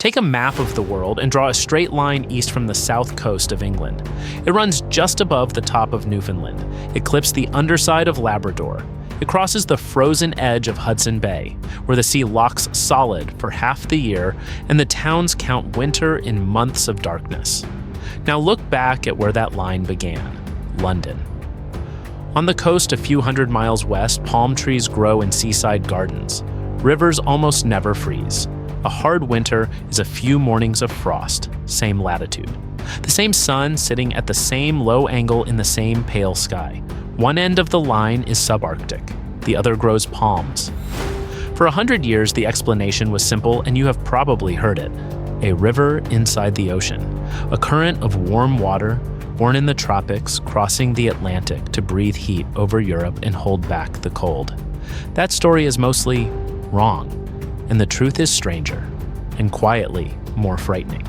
Take a map of the world and draw a straight line east from the south coast of England. It runs just above the top of Newfoundland. It clips the underside of Labrador. It crosses the frozen edge of Hudson Bay, where the sea locks solid for half the year and the towns count winter in months of darkness. Now look back at where that line began, London. On the coast a few hundred miles west, palm trees grow in seaside gardens. Rivers almost never freeze. A hard winter is a few mornings of frost, same latitude. The same sun sitting at the same low angle in the same pale sky. One end of the line is subarctic, the other grows palms. For 100 years, the explanation was simple, and you have probably heard it. A river inside the ocean, a current of warm water, born in the tropics, crossing the Atlantic to breathe heat over Europe and hold back the cold. That story is mostly wrong, and the truth is stranger, and quietly more frightening.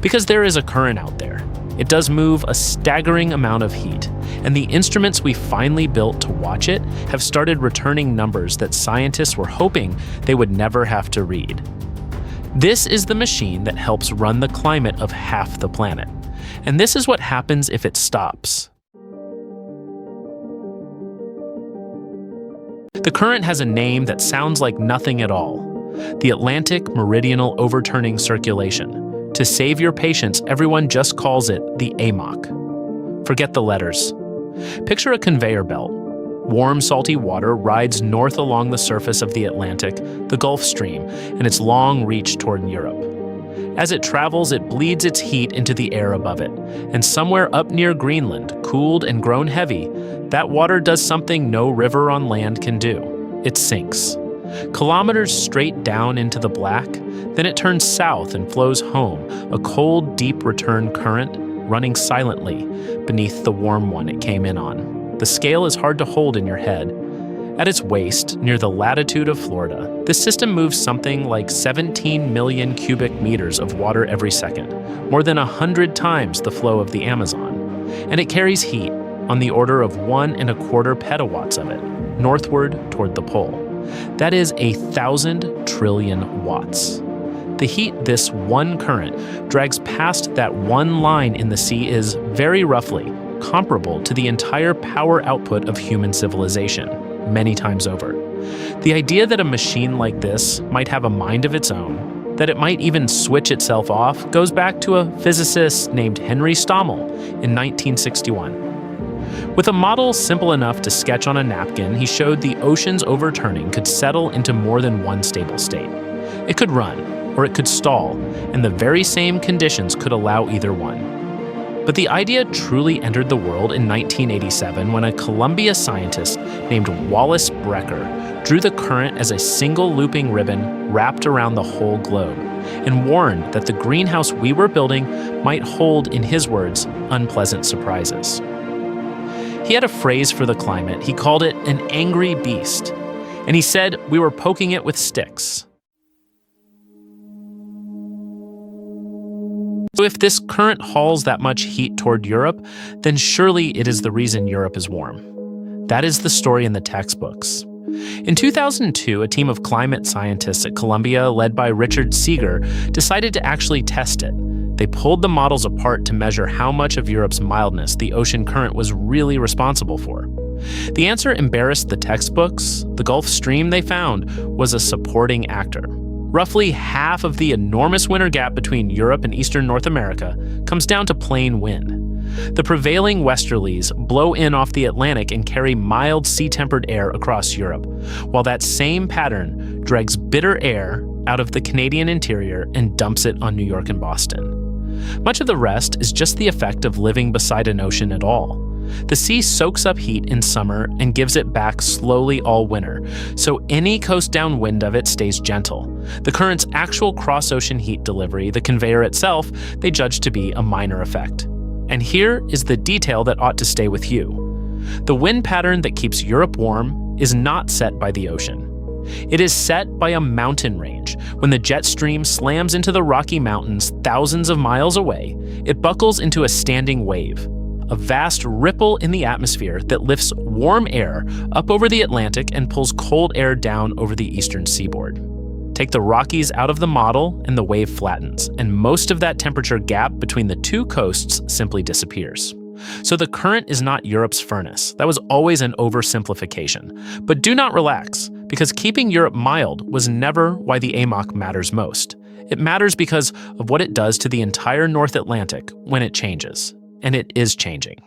Because there is a current out there. It does move a staggering amount of heat, and the instruments we finally built to watch it have started returning numbers that scientists were hoping they would never have to read. This is the machine that helps run the climate of half the planet. And this is what happens if it stops. The current has a name that sounds like nothing at all. The Atlantic Meridional Overturning Circulation. To save your patience, everyone just calls it the AMOC. Forget the letters. Picture a conveyor belt. Warm, salty water rides north along the surface of the Atlantic, the Gulf Stream, and its long reach toward Europe. As it travels, it bleeds its heat into the air above it, and somewhere up near Greenland, cooled and grown heavy, that water does something no river on land can do. It sinks. Kilometers straight down into the black, then it turns south and flows home, a cold, deep return current running silently beneath the warm one it came in on. The scale is hard to hold in your head. At its waist, near the latitude of Florida, this system moves something like 17 million cubic meters of water every second, more than 100 times the flow of the Amazon. And it carries heat on the order of 1.25 petawatts of it, northward toward the pole. That is 1,000 trillion watts. The heat this one current drags past that one line in the sea is, very roughly, comparable to the entire power output of human civilization, many times over. The idea that a machine like this might have a mind of its own, that it might even switch itself off, goes back to a physicist named Henry Stommel in 1961. With a model simple enough to sketch on a napkin, he showed the ocean's overturning could settle into more than one stable state. It could run, or it could stall, and the very same conditions could allow either one. But the idea truly entered the world in 1987 when a Columbia scientist named Wallace Brecker drew the current as a single looping ribbon wrapped around the whole globe, and warned that the greenhouse we were building might hold, in his words, unpleasant surprises. He had a phrase for the climate. He called it an angry beast, and he said we were poking it with sticks. So if this current hauls that much heat toward Europe, then surely it is the reason Europe is warm. That is the story in the textbooks. In 2002, a team of climate scientists at Columbia, led by Richard Seeger, decided to actually test it. They pulled the models apart to measure how much of Europe's mildness the ocean current was really responsible for. The answer embarrassed the textbooks. The Gulf Stream, they found, was a supporting actor. Roughly half of the enormous winter gap between Europe and eastern North America comes down to plain wind. The prevailing westerlies blow in off the Atlantic and carry mild sea-tempered air across Europe, while that same pattern drags bitter air out of the Canadian interior and dumps it on New York and Boston. Much of the rest is just the effect of living beside an ocean at all. The sea soaks up heat in summer and gives it back slowly all winter, so any coast-down wind of it stays gentle. The current's actual cross-ocean heat delivery, the conveyor itself, they judge to be a minor effect. And here is the detail that ought to stay with you. The wind pattern that keeps Europe warm is not set by the ocean. It is set by a mountain range. When the jet stream slams into the Rocky Mountains thousands of miles away, it buckles into a standing wave, a vast ripple in the atmosphere that lifts warm air up over the Atlantic and pulls cold air down over the eastern seaboard. Take the Rockies out of the model and the wave flattens, and most of that temperature gap between the two coasts simply disappears. So the current is not Europe's furnace. That was always an oversimplification. But do not relax, because keeping Europe mild was never why the AMOC matters most. It matters because of what it does to the entire North Atlantic when it changes. And it is changing.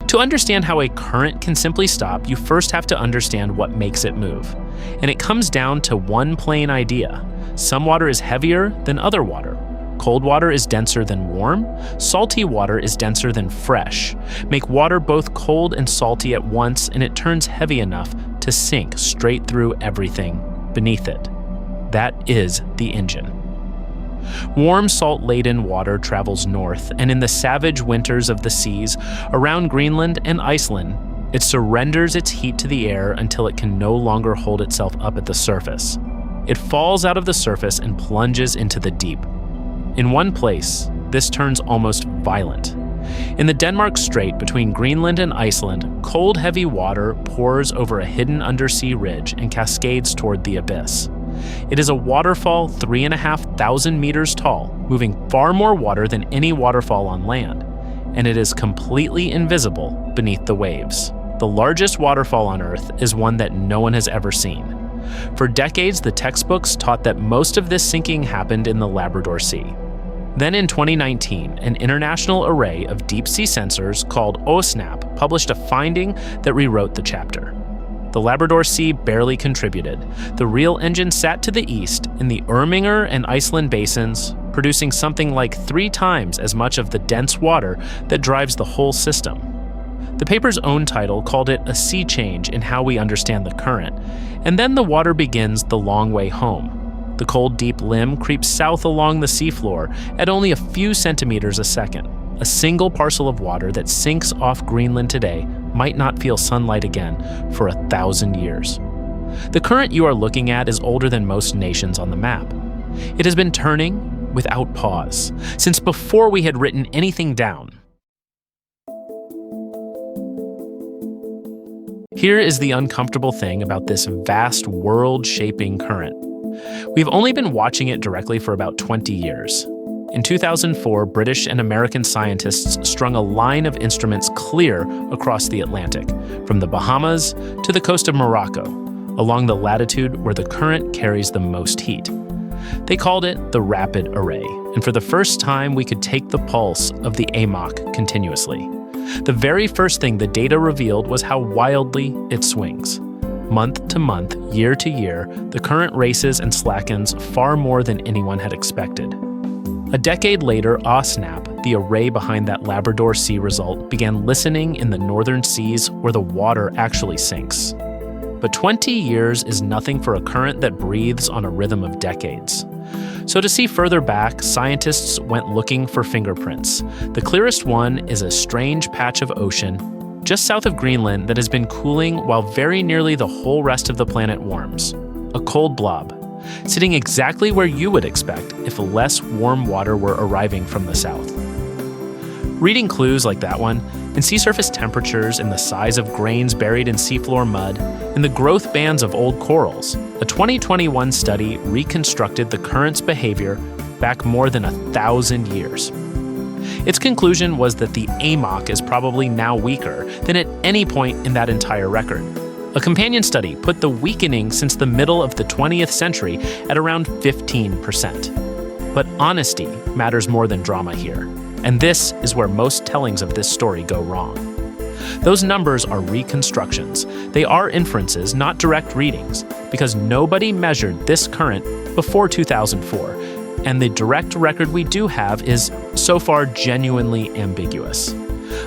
To understand how a current can simply stop, you first have to understand what makes it move. And it comes down to one plain idea. Some water is heavier than other water. Cold water is denser than warm. Salty water is denser than fresh. Make water both cold and salty at once, and it turns heavy enough to sink straight through everything beneath it. That is the engine. Warm, salt-laden water travels north, and in the savage winters of the seas around Greenland and Iceland, it surrenders its heat to the air until it can no longer hold itself up at the surface. It falls out of the surface and plunges into the deep. In one place, this turns almost violent. In the Denmark Strait between Greenland and Iceland, cold, heavy water pours over a hidden undersea ridge and cascades toward the abyss. It is a waterfall 3,500 meters tall, moving far more water than any waterfall on land, and it is completely invisible beneath the waves. The largest waterfall on Earth is one that no one has ever seen. For decades, the textbooks taught that most of this sinking happened in the Labrador Sea. Then in 2019, an international array of deep-sea sensors called Oceanography published a finding that rewrote the chapter. The Labrador Sea barely contributed. The real engine sat to the east in the Erminger and Iceland basins, producing something like 3 times as much of the dense water that drives the whole system. The paper's own title called it a sea change in how we understand the current, and then the water begins the long way home. The cold, deep limb creeps south along the seafloor at only a few centimeters a second. A single parcel of water that sinks off Greenland today might not feel sunlight again for 1,000 years. The current you are looking at is older than most nations on the map. It has been turning without pause, since before we had written anything down. Here is the uncomfortable thing about this vast world-shaping current. We've only been watching it directly for about 20 years. In 2004, British and American scientists strung a line of instruments clear across the Atlantic, from the Bahamas to the coast of Morocco, along the latitude where the current carries the most heat. They called it the Rapid Array, and for the first time we could take the pulse of the AMOC continuously. The very first thing the data revealed was how wildly it swings. Month to month, year to year, the current races and slackens far more than anyone had expected. A decade later, Oceanography, the array behind that Labrador Sea result, began listening in the northern seas where the water actually sinks. But 20 years is nothing for a current that breathes on a rhythm of decades. So to see further back, scientists went looking for fingerprints. The clearest one is a strange patch of ocean just south of Greenland that has been cooling while very nearly the whole rest of the planet warms. A cold blob, sitting exactly where you would expect if less warm water were arriving from the south. Reading clues like that one, in sea surface temperatures and the size of grains buried in seafloor mud, in the growth bands of old corals, a 2021 study reconstructed the current's behavior back more than 1,000 years. Its conclusion was that the AMOC is probably now weaker than at any point in that entire record. A companion study put the weakening since the middle of the 20th century at around 15%. But honesty matters more than drama here, and this is where most tellings of this story go wrong. Those numbers are reconstructions. They are inferences, not direct readings, because nobody measured this current before 2004, and the direct record we do have is, so far, genuinely ambiguous.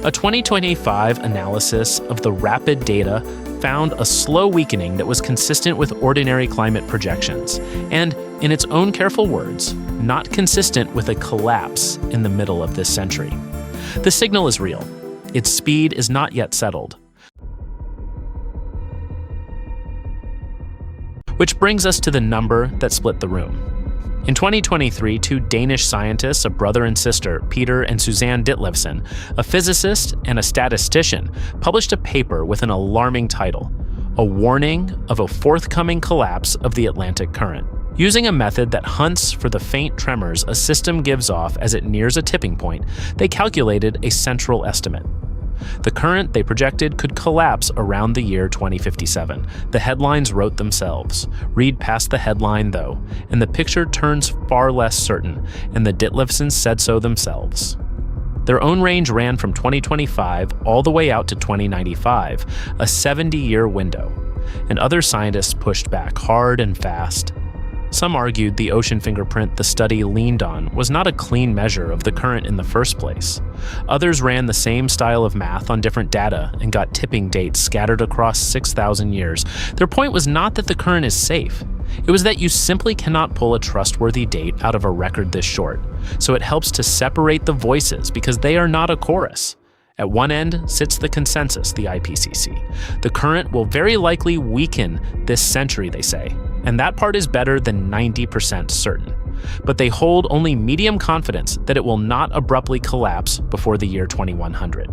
A 2025 analysis of the rapid data found a slow weakening that was consistent with ordinary climate projections, and, in its own careful words, not consistent with a collapse in the middle of this century. The signal is real. Its speed is not yet settled. Which brings us to the number that split the room. In 2023, 2 Danish scientists, a brother and sister, Peter and Suzanne Ditlevsen, a physicist and a statistician, published a paper with an alarming title, a warning of a forthcoming collapse of the Atlantic current. Using a method that hunts for the faint tremors a system gives off as it nears a tipping point, they calculated a central estimate. The current, they projected, could collapse around the year 2057. The headlines wrote themselves. Read past the headline, though, and the picture turns far less certain, and the Ditlevsons said so themselves. Their own range ran from 2025 all the way out to 2095, a 70-year window, and other scientists pushed back hard and fast. Some argued the ocean fingerprint the study leaned on was not a clean measure of the current in the first place. Others ran the same style of math on different data and got tipping dates scattered across 6,000 years. Their point was not that the current is safe. It was that you simply cannot pull a trustworthy date out of a record this short. So it helps to separate the voices because they are not a chorus. At one end sits the consensus, the IPCC. The current will very likely weaken this century, they say, and that part is better than 90% certain. But they hold only medium confidence that it will not abruptly collapse before the year 2100.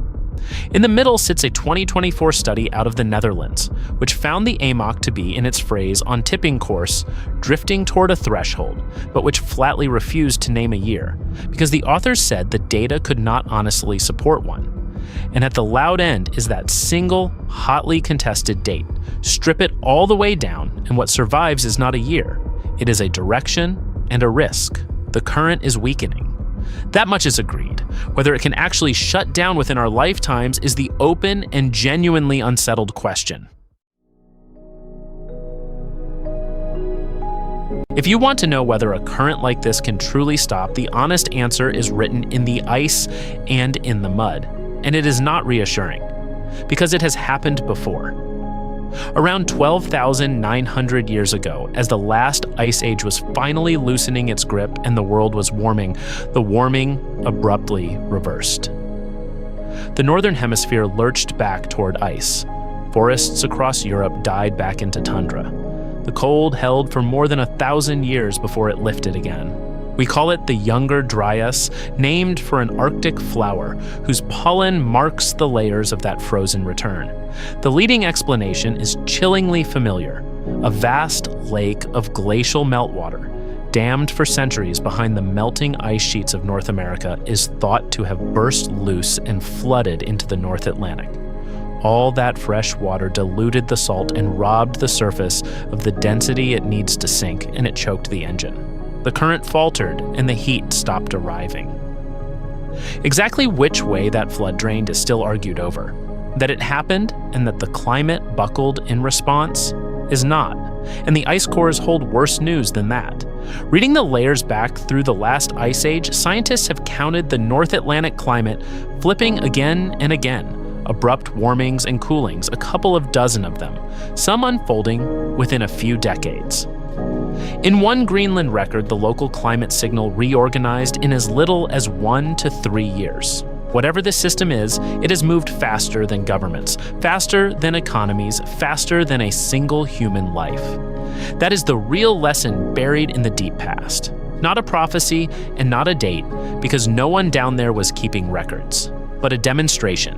In the middle sits a 2024 study out of the Netherlands, which found the AMOC to be, in its phrase, on tipping course, drifting toward a threshold, but which flatly refused to name a year, because the authors said the data could not honestly support one. And at the loud end is that single, hotly contested date. Strip it all the way down, and what survives is not a year. It is a direction and a risk. The current is weakening. That much is agreed. Whether it can actually shut down within our lifetimes is the open and genuinely unsettled question. If you want to know whether a current like this can truly stop, the honest answer is written in the ice and in the mud. And it is not reassuring, because it has happened before. Around 12,900 years ago, as the last ice age was finally loosening its grip and the world was warming, the warming abruptly reversed. The northern hemisphere lurched back toward ice. Forests across Europe died back into tundra. The cold held for more than 1,000 years before it lifted again. We call it the Younger Dryas, named for an Arctic flower whose pollen marks the layers of that frozen return. The leading explanation is chillingly familiar. A vast lake of glacial meltwater, dammed for centuries behind the melting ice sheets of North America, is thought to have burst loose and flooded into the North Atlantic. All that fresh water diluted the salt and robbed the surface of the density it needs to sink, and it choked the engine. The current faltered, and the heat stopped arriving. Exactly which way that flood drained is still argued over. That it happened, and that the climate buckled in response, is not. And the ice cores hold worse news than that. Reading the layers back through the last ice age, scientists have counted the North Atlantic climate flipping again and again. Abrupt warmings and coolings, a couple of dozen of them, some unfolding within a few decades. In one Greenland record, the local climate signal reorganized in as little as 1 to 3 years. Whatever this system is, it has moved faster than governments, faster than economies, faster than a single human life. That is the real lesson buried in the deep past. Not a prophecy and not a date, because no one down there was keeping records, but a demonstration.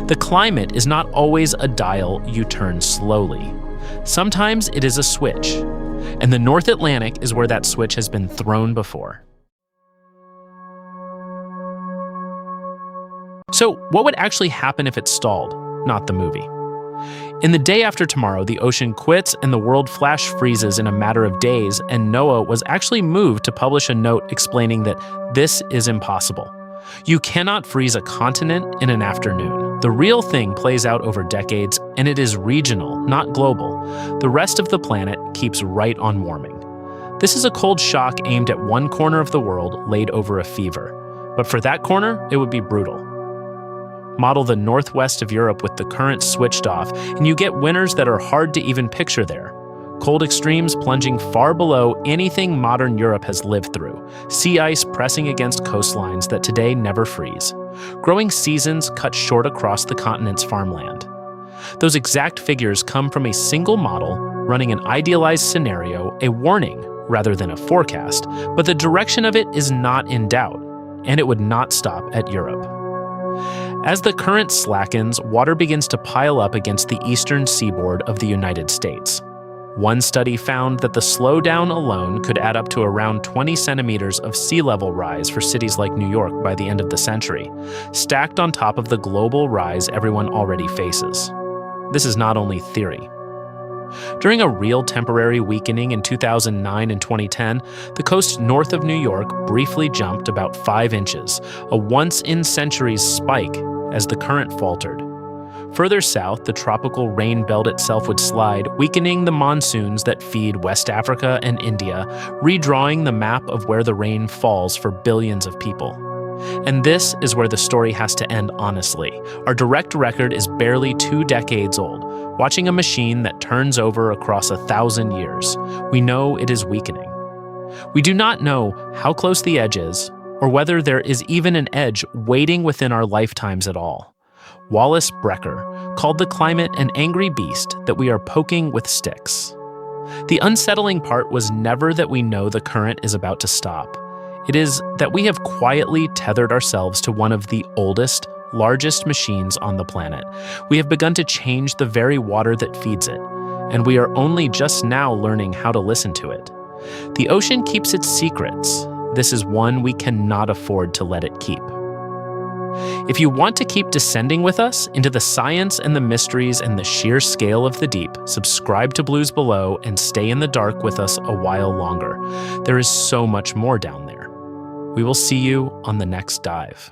The climate is not always a dial you turn slowly. Sometimes it is a switch. And the North Atlantic is where that switch has been thrown before. So, what would actually happen if it stalled? Not the movie. In The Day After Tomorrow, the ocean quits and the world flash freezes in a matter of days, and NOAA was actually moved to publish a note explaining that this is impossible. You cannot freeze a continent in an afternoon. The real thing plays out over decades, and it is regional, not global. The rest of the planet keeps right on warming. This is a cold shock aimed at one corner of the world laid over a fever. But for that corner, it would be brutal. Model the northwest of Europe with the current switched off, and you get winters that are hard to even picture there. Cold extremes plunging far below anything modern Europe has lived through. Sea ice pressing against coastlines that today never freeze. Growing seasons cut short across the continent's farmland. Those exact figures come from a single model running an idealized scenario, a warning rather than a forecast, but the direction of it is not in doubt, and it would not stop at Europe. As the current slackens, water begins to pile up against the eastern seaboard of the United States. One study found that the slowdown alone could add up to around 20 centimeters of sea level rise for cities like New York by the end of the century, stacked on top of the global rise everyone already faces. This is not only theory. During a real temporary weakening in 2009 and 2010, the coast north of New York briefly jumped about 5 inches, a once-in-centuries spike as the current faltered. Further south, the tropical rain belt itself would slide, weakening the monsoons that feed West Africa and India, redrawing the map of where the rain falls for billions of people. And this is where the story has to end honestly. Our direct record is barely 2 decades old. Watching a machine that turns over across 1,000 years, we know it is weakening. We do not know how close the edge is, or whether there is even an edge waiting within our lifetimes at all. Wallace Brecker called the climate an angry beast that we are poking with sticks. The unsettling part was never that we know the current is about to stop. It is that we have quietly tethered ourselves to one of the oldest, largest machines on the planet. We have begun to change the very water that feeds it, and we are only just now learning how to listen to it. The ocean keeps its secrets. This is one we cannot afford to let it keep. If you want to keep descending with us into the science and the mysteries and the sheer scale of the deep, subscribe to Blues Below and stay in the dark with us a while longer. There is so much more down there. We will see you on the next dive.